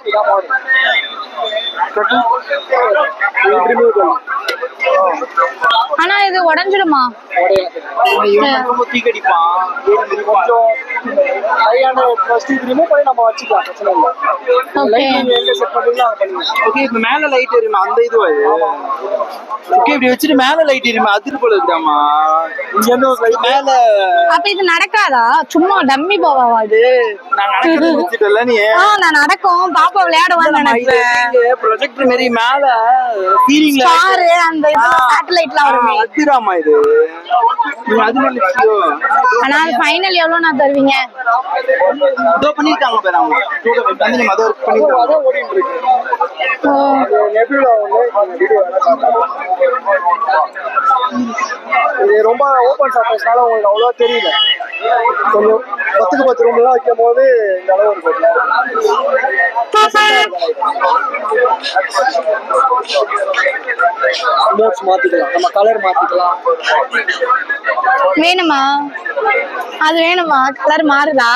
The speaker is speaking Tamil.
இதான் மாடல். ஆனா இது உடஞ்சிடுமா? தீக்கடிப்பான் கொஞ்சம் ரிமூவ் பண்ணி நம்ம வச்சுக்கலாம், பிரச்சனை இல்லை. லைட்டிங் எங்க செட் பண்றீங்களோ அங்க பண்ணிக்கலாம். ஓகே, இப்ப மேல லைட் எரியுமா அந்த இதுவா இது? ஓகே, இப்படி வச்சுட்டு மேல லைட் எரியுமா அதிர் போல இருக்காமா? இங்க இருந்து மேல அப்ப இது நடக்காதா? சும்மா டம்மி போவாவா அது? நான் நடக்கிறது வச்சுட்டல நீ. நான் நடக்கும் பாப்பா விளையாடுவான்னு நினைக்கிறேன். ப்ரொஜெக்டர் மாதிரி மேல சீலிங்ல பாரு அந்த இதுல சேட்டலைட்ல வருமே. அதிராமா இது? நீங்க அது நினைச்சியோ? ஆனா அது ஃபைனல் எவ்வளவு நான் தருவீங்க? இதோ பண்ணிருக்காங்க பாரு அவங்க. வந்து நம்ம அத பண்ணிருக்காங்க. அதான் ஓடிட்டு இருக்கு. நெபுலா ஒண்ணு வீடியோ வேணா காட்டுறேன். இது ரொம்ப ஓப்பன் சர்ஃபேஸ்னால உங்களுக்கு அவ்வளவா தெரியல. கொஞ்சம் 10க்கு 10 ரூம்லாம் வைக்கும் போது இந்த அளவு இருக்கும். நோட்ஸ் மாத்திக்கலாம், நம்ம கலர் மாத்திக்கலாம். வேணுமா? அது வேணுமா? கலர் மாறுதா?